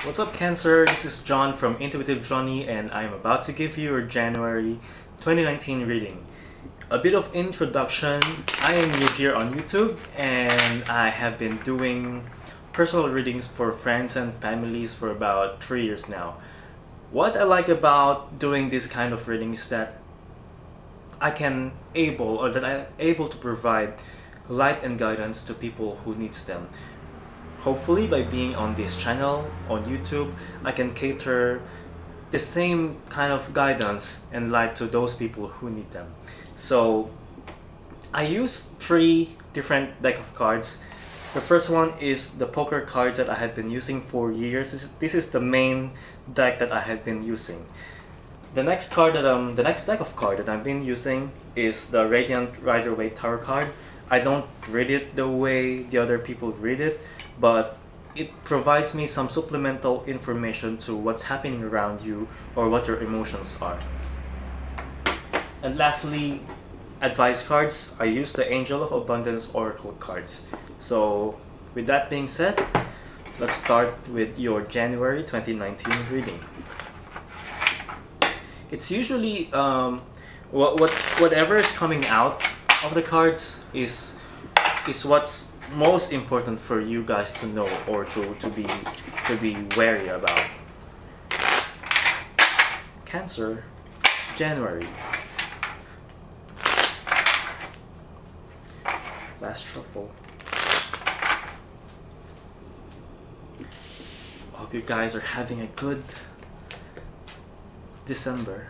What's up, Cancer? This is John from Intuitive Johnny, and I am about to give you your January 2019 reading. A bit of introduction. I am new here on YouTube, and I have been doing personal readings for friends and families for about 3 years now. What I like about doing this kind of readings is that I'm able to provide light and guidance to people who needs them. Hopefully, by being on this channel on YouTube, I can cater the same kind of guidance and light to those people who need them. So I use three different deck of cards. The first one is the poker cards that I have been using for years. This is the main deck that I have been using. The next deck of card that I've been using is the Radiant Rider-Waite Tarot card. I don't read it the way the other people read it, but it provides me some supplemental information to what's happening around you or what your emotions are. And lastly, advice cards. I use the Angel of Abundance Oracle cards. So with that being said, let's start with your January 2019 reading. It's usually whatever is coming out of the cards is what's most important for you guys to know or to be wary about. Cancer, January. Last shuffle. Hope you guys are having a good December,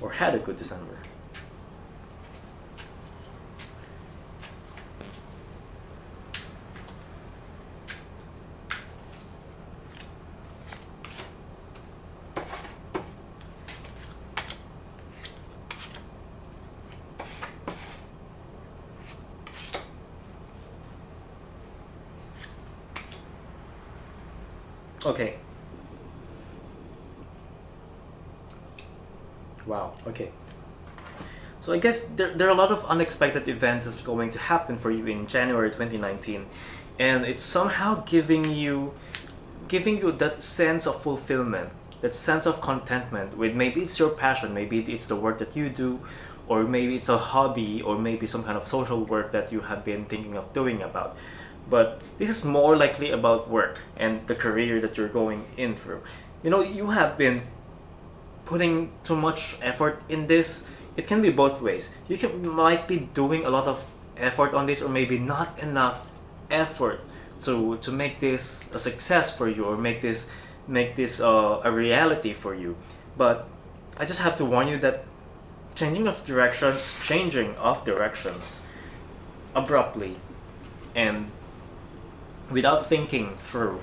or had a good December. Okay. Wow, okay. So I guess there are a lot of unexpected events that's going to happen for you in January 2019, and it's somehow giving you that sense of fulfillment, that sense of contentment with maybe it's your passion, maybe it's the work that you do, or maybe it's a hobby, or maybe some kind of social work that you have been thinking of doing about. But this is more likely about work and the career that you're going in through. You know, you have been putting too much effort in this. It can be both ways. Might be doing a lot of effort on this, or maybe not enough effort to make this a success for you, or make this a reality for you. But I just have to warn you that changing of directions abruptly and without thinking through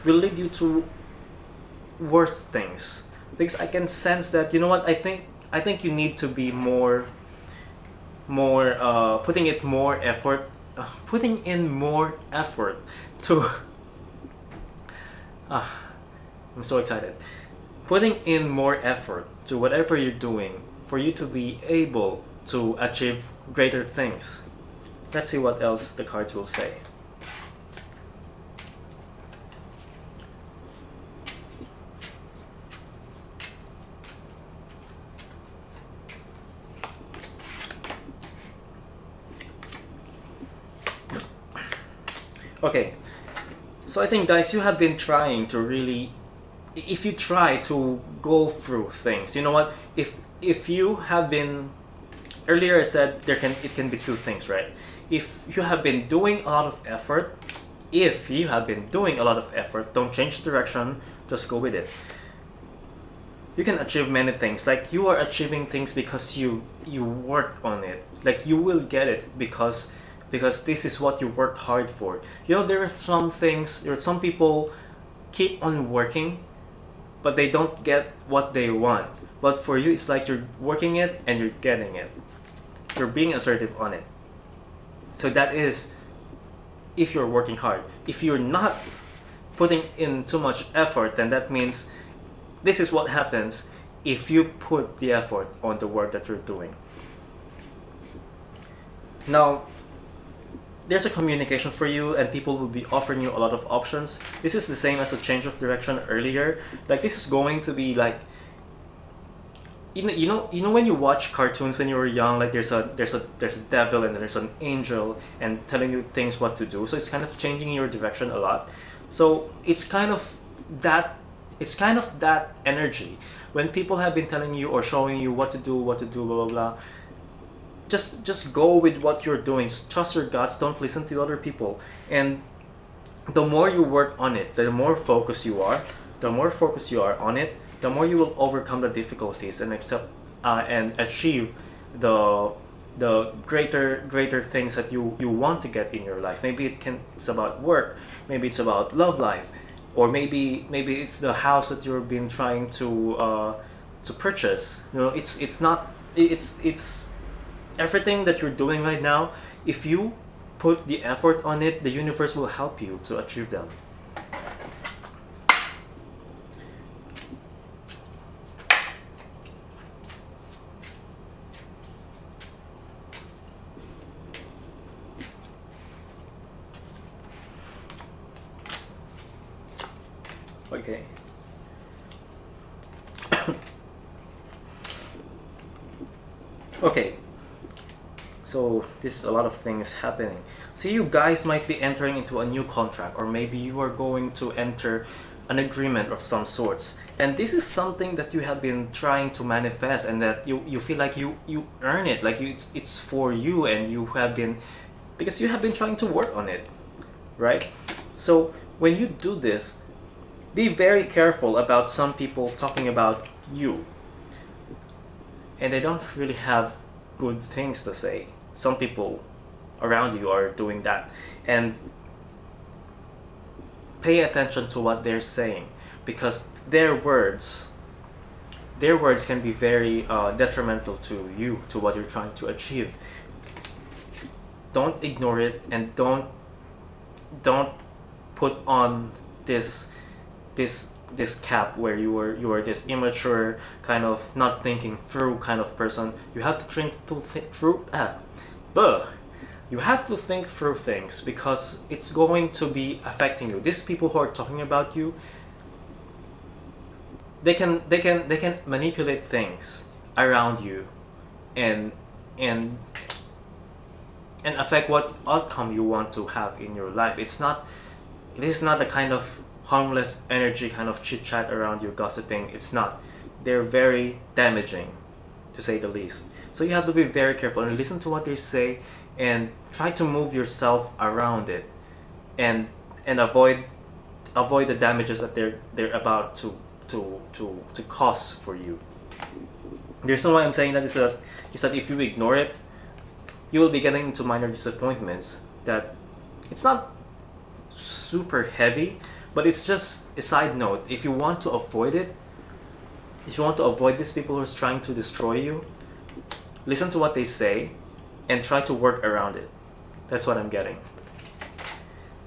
will lead you to worse things. Because I can sense that, you know what, I think you need to be putting in more effort to I'm so excited. Putting in more effort to whatever you're doing for you to be able to achieve greater things. Let's see what else the cards will say. Okay, so I think, guys, you have been trying to really, if you try to go through things, you know what, if you have been, earlier I said it can be two things, right? If you have been doing a lot of effort, don't change direction, just go with it. You can achieve many things. Like, you are achieving things because you work on it. Like, you will get it because this is what you worked hard for. You know, there are some people keep on working, but they don't get what they want. But for you, it's like you're working it and you're getting it. You're being assertive on it. So that is if you're working hard. If you're not putting in too much effort, then that means this is what happens if you put the effort on the work that you're doing. Now, there's a communication for you, and people will be offering you a lot of options. This is the same as a change of direction earlier. Like, this is going to be like, you know when you watch cartoons when you were young, like there's a devil and there's an angel and telling you things what to do. So it's kind of changing your direction a lot. So that it's kind of that energy when people have been telling you or showing you what to do, blah blah blah. Just go with what you're doing. Just trust your guts. Don't listen to other people. And the more you work on it, the more focused you are on it, the more you will overcome the difficulties and accept and achieve the greater things that you want to get in your life. Maybe it's about work, maybe it's about love life, or maybe it's the house that you've been trying to purchase. It's not it's everything that you're doing right now. If you put the effort on it, the universe will help you to achieve them. Okay. Okay. So this is a lot of things happening. So you guys might be entering into a new contract, or maybe you are going to enter an agreement of some sorts. And this is something that you have been trying to manifest, and that you feel like you earn it, like it's for you, and you have been, because you have been trying to work on it, right? So when you do this, be very careful about some people talking about you, and they don't really have good things to say. Some people around you are doing that, and pay attention to what they're saying, because their words can be very detrimental to you, to what you're trying to achieve. Don't ignore it, and don't put on this cap where you are this immature kind of not thinking through kind of person. You have to think through you have to think through things, because it's going to be affecting you. These people who are talking about you, they can manipulate things around you, and and and affect what outcome you want to have in your life. This is not the kind of harmless energy kind of chit chat around you, gossiping. It's not. They're very damaging, to say the least. So you have to be very careful and listen to what they say, and try to move yourself around it, and avoid the damages that they're about to cause for you. The reason why I'm saying that is that if you ignore it, you will be getting into minor disappointments that it's not super heavy, but it's just a side note. If you want to avoid it, if you want to avoid these people who are trying to destroy you, listen to what they say and try to work around it. That's what I'm getting.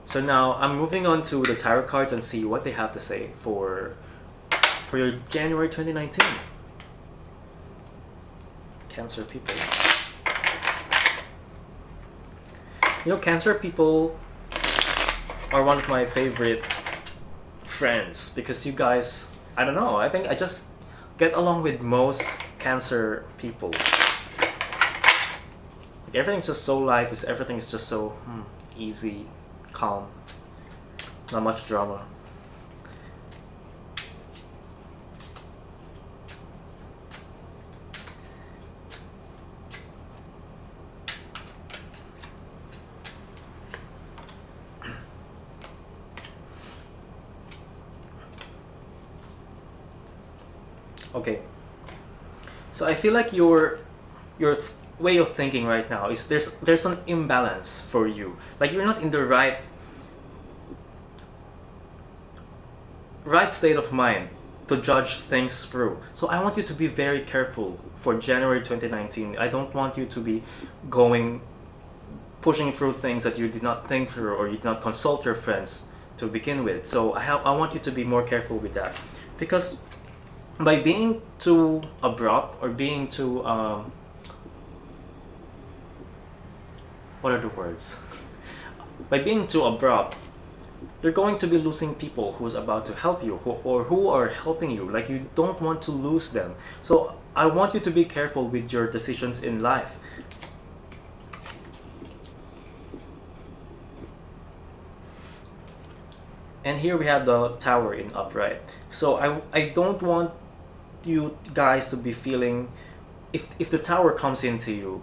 So now I'm moving on to the tarot cards and see what they have to say for your January 2019. Cancer people. Cancer people are one of my favorite friends, because you guys, I don't know, I think I just get along with most Cancer people. Like, everything's just so light, everything is just so easy, calm, not much drama. Okay, so I feel like your way of thinking right now is there's an imbalance for you. Like, you're not in the right state of mind to judge things through. So I want you to be very careful for January 2019. I don't want you to be pushing through things that you did not think through, or you did not consult your friends to begin with. So I want you to be more careful with that, because by being too abrupt, or being too what are the words? By being too abrupt, you're going to be losing people who's about to help you, or who are helping you. Like, you don't want to lose them. So I want you to be careful with your decisions in life. And here we have the tower in upright. So I don't want you guys to be feeling, if the tower comes into you,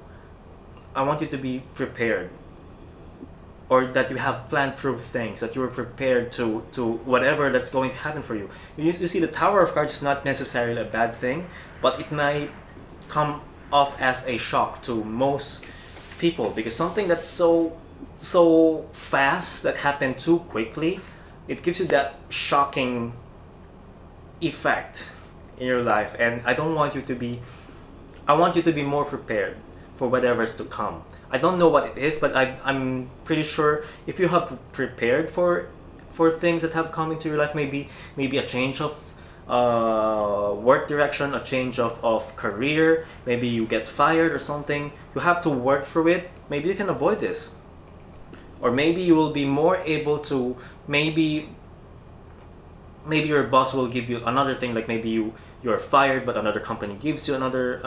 I want you to be prepared, or that you have planned through things, that you are prepared to whatever that's going to happen for you. You see, the Tower of Cards is not necessarily a bad thing, but it might come off as a shock to most people, because something that's so fast, that happened too quickly, it gives you that shocking effect in your life. And I want you to be more prepared for whatever's to come. I don't know what it is, but I'm pretty sure if you have prepared for things that have come into your life, maybe a change of work direction, a change of career, maybe you get fired or something, you have to work through it. Maybe you can avoid this, or maybe you will be more able to, maybe your boss will give you another thing, like maybe you're fired but another company gives you another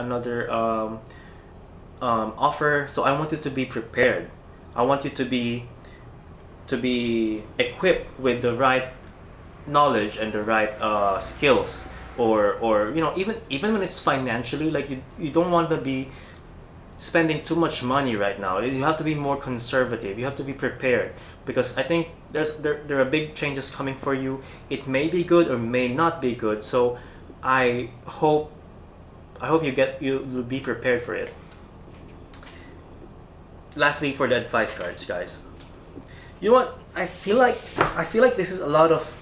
offer. So I want you to be prepared. I want you to be equipped with the right knowledge and the right skills, or even when it's financially, like you don't want to be spending too much money right now. You have to be more conservative. You have to be prepared, because I think there are big changes coming for you. It may be good or may not be good. So I hope you'll be prepared for it. Lastly, for the advice cards, guys. You know what? I feel like this is a lot of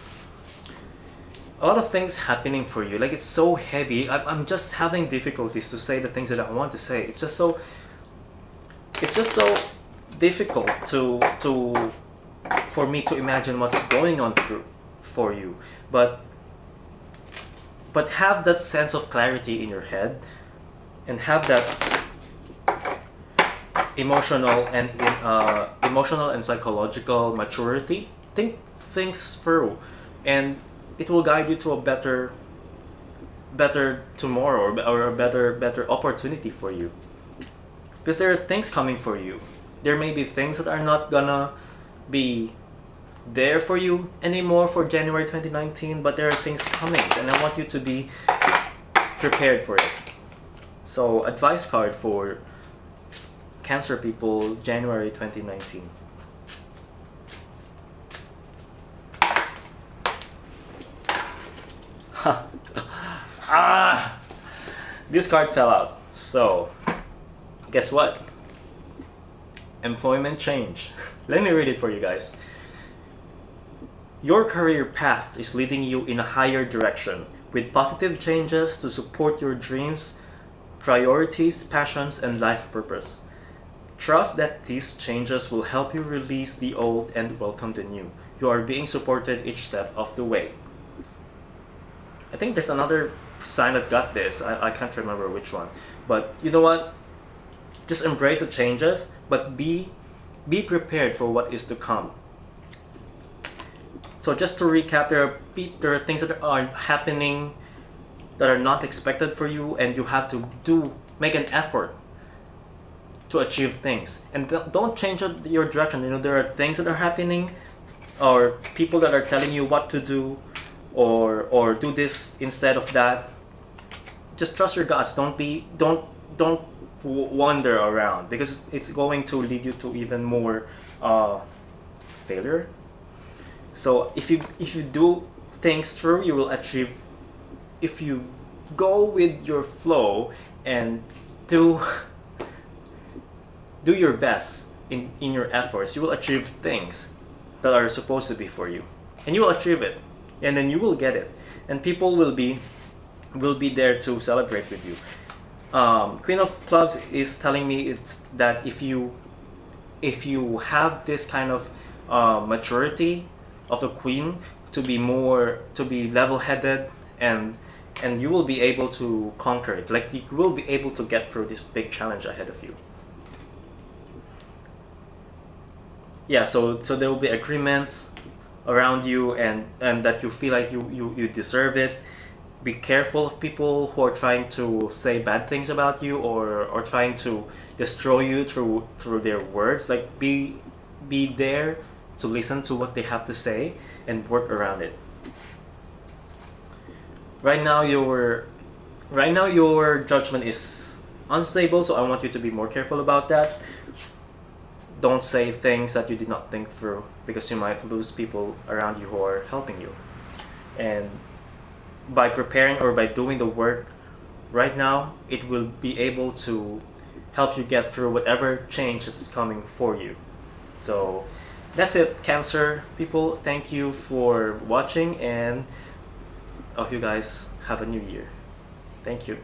things happening for you. Like, it's so heavy. I'm just having difficulties to say the things that I want to say. It's just so difficult to for me to imagine what's going on for you. But have that sense of clarity in your head, and have that emotional and psychological maturity. Think things through, and it will guide you to a better tomorrow, or a better opportunity for you. Because there are things coming for you. There may be things that are not gonna be there for you anymore for January 2019, but there are things coming, and I want you to be prepared for it. So, advice card for Cancer people, January 2019. This card fell out. So, guess what? Employment change. Let me read it for you guys. Your career path is leading you in a higher direction, with positive changes to support your dreams, priorities, passions, and life purpose. Trust that these changes will help you release the old and welcome the new. You are being supported each step of the way. I think there's another sign that got this. I can't remember which one. But you know what? Just embrace the changes, but be prepared for what is to come. So just to recap, there are things that are happening that are not expected for you, and you have to make an effort to achieve things. And don't change your direction. There are things that are happening, or people that are telling you what to do, or do this instead of that. Just trust your guts. Don't wander around, because it's going to lead you to even more failure. So if you do things through, you will achieve. If you go with your flow and do your best in your efforts, you will achieve things that are supposed to be for you, and you will achieve it, and then you will get it, and people will be there to celebrate with you. Queen of Clubs is telling me it's that if you have this kind of maturity of a queen, to be level-headed, and you will be able to conquer it. Like, you will be able to get through this big challenge ahead of you. yeah, so there will be agreements around you, and that you feel like you deserve it. Be careful of people who are trying to say bad things about you, or trying to destroy you through their words. Like, be there to listen to what they have to say and work around it. right now your right now your judgment is unstable, so I want you to be more careful about that. Don't say things that you did not think through, because you might lose people around you who are helping you. And by preparing or by doing the work right now, it will be able to help you get through whatever change that's coming for you. So that's it, Cancer people. Thank you for watching, and I hope you guys have a new year. Thank you.